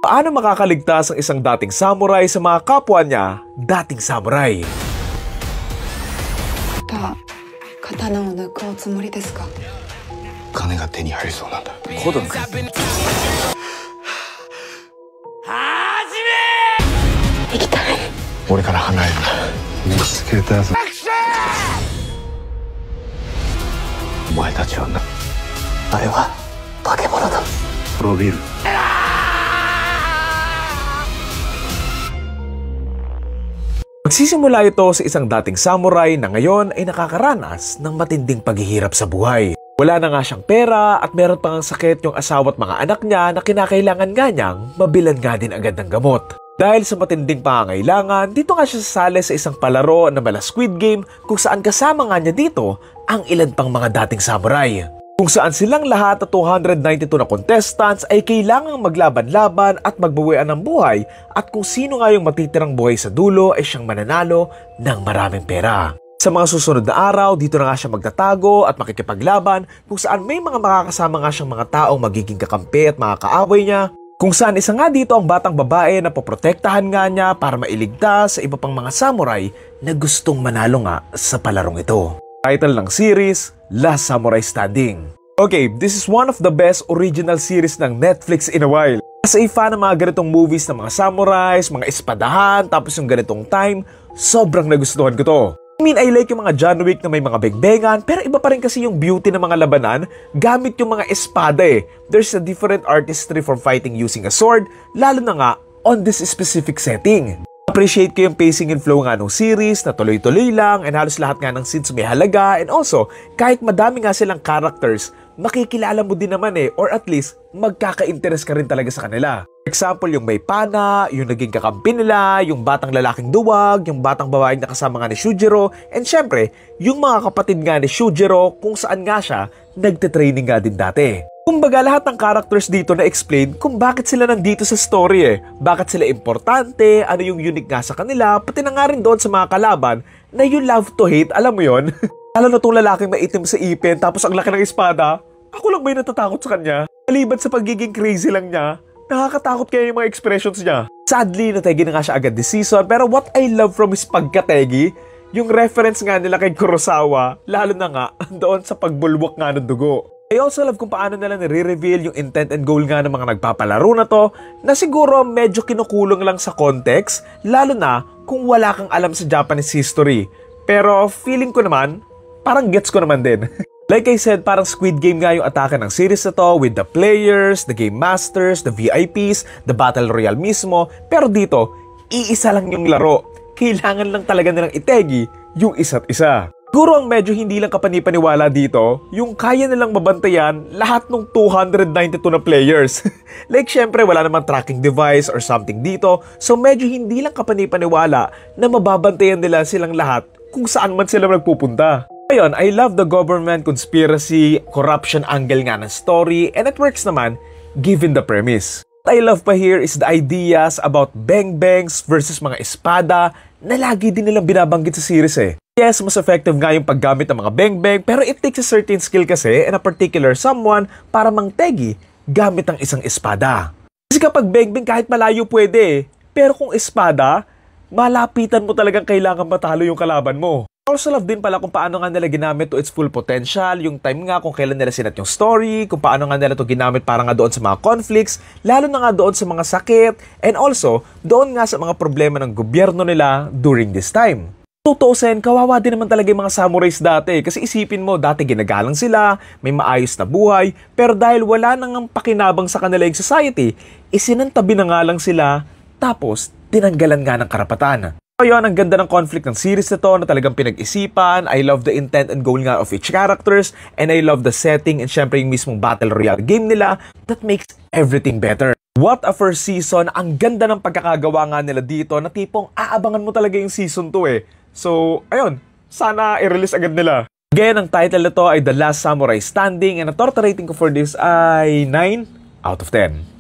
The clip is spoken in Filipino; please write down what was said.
Paano makakaligtas ang isang dating samurai sa mga kapwa niya dating samurai? 刀を抜くおつもりですか？金が手に入りそうなんだ。Hold on. 行きたい。俺から離れるな。見つけたぞ。お前たちはな、あれは化け物だ。滅びる。Magsisimula ito sa isang dating samurai na ngayon ay nakakaranas ng matinding paghihirap sa buhay. Wala na nga siyang pera at meron pang sakit yung asawa at mga anak niya na kinakailangan nga niyang mabilan nga din agad ng gamot. Dahil sa matinding pangangailangan, dito nga siya sasali sa isang palaro na mala Squid Game kung saan kasama nga niya dito ang ilan pang mga dating samurai. Kung saan silang lahat na 292 na contestants ay kailangang maglaban-laban at magbawian ng buhay at kung sino nga yung matitirang buhay sa dulo ay siyang mananalo ng maraming pera. Sa mga susunod na araw, dito na nga siya magtatago at makikipaglaban kung saan may mga makakasama nga siyang mga taong magiging kakampi at mga kaaway niya. Kung saan isa nga dito ang batang babae na poprotektahan nga niya para mailigtas sa iba pang mga samurai na gustong manalo nga sa palarong ito. Title ng series, Last Samurai Standing. Okay, this is one of the best original series ng Netflix in a while. As a fan ng mga ganitong movies ng mga samurais, mga espadahan, tapos yung ganitong time, sobrang nagustuhan ko to. I like yung mga John Wick na may mga bengbengan, pero iba pa rin kasi yung beauty ng mga labanan gamit yung mga espada eh. There's a different artistry for fighting using a sword, lalo na nga on this specific setting. Appreciate ko yung pacing and flow nga ng series na tuloy-tuloy lang and halos lahat nga ng scenes may halaga and also kahit madami nga silang characters, makikilala mo din naman eh or at least magkaka-interest ka rin talaga sa kanila. For example, yung may pana, yung naging kakampi nila, yung batang lalaking duwag, yung batang babaeng nakasama nga ni Shujiro, and syempre, yung mga kapatid nga ni Shujiro kung saan nga siya nagte-training nga din dati. Kumbaga lahat ng characters dito na-explain kung bakit sila nandito sa story eh. Bakit sila importante, ano yung unique nga sa kanila, pati na nga rin doon sa mga kalaban na you love to hate, alam mo yon? Lalo na tong lalaking maitim sa ipin tapos ang laki ng espada, ako lang may natatakot sa kanya. Maliban sa pagiging crazy lang niya, nakakatakot kaya yung mga expressions niya. Sadly, nategi na nga siya agad this season, pero what I love from his pagkategi, yung reference nga nila kay Kurosawa, lalo na nga doon sa pagbulwak nga ng dugo. I also love kung paano nila nire-reveal yung intent and goal nga ng mga nagpapalaro na to, na siguro medyo kinukulong lang sa context, lalo na kung wala kang alam sa Japanese history. Pero feeling ko naman, parang gets ko naman din. Like I said, parang Squid Game nga yung atake ng series na to with the players, the game masters, the VIPs, the battle royale mismo. Pero dito, iisa lang yung laro. Kailangan lang talaga nilang itegi yung isa't isa. Siguro ang medyo hindi lang kapanipaniwala dito, yung kaya nilang mabantayan lahat ng 292 na players. Like syempre wala namang tracking device or something dito, so medyo hindi lang kapanipaniwala na mababantayan nila silang lahat kung saan man sila nagpupunta. Ayun, I love the government conspiracy, corruption angle nga ng story, and it works naman given the premise. What I love pa here is the ideas about bang-bangs versus mga espada na lagi din nilang binabanggit sa series eh. Yes, mas effective nga yung paggamit ng mga bang-bang, pero it takes a certain skill kasi and a particular someone para mangtegi gamit ang isang espada. Kasi kapag bang-bang kahit malayo pwede eh, pero kung espada, malapitan mo talagang kailangan matalo yung kalaban mo. Also love din pala kung paano nga nila ginamit to its full potential, yung time nga kung kailan nila sinat yung story, kung paano nga nila to ginamit para nga doon sa mga conflicts, lalo na nga doon sa mga sakit, and also doon nga sa mga problema ng gobyerno nila during this time. Tutusin, kawawa din naman talaga yung mga samurais dati kasi isipin mo, dati ginagalang sila, may maayos na buhay, pero dahil wala nang pakinabang sa kanila yung society, isinantabi na nga lang sila, tapos tinanggalan nga ng karapatan. Ayun, ang ganda ng conflict ng series na to na talagang pinag-isipan. I love the intent and goal nga of each characters, and I love the setting and syempre yung mismong battle royale game nila that makes everything better. What a first season, ang ganda ng pagkakagawa nga nila dito na tipong aabangan mo talaga yung season 2 eh. So, ayun, sana i-release agad nila. Again, ang title nito ay The Last Samurai Standing and ang torta rating ko for this ay 9 out of 10.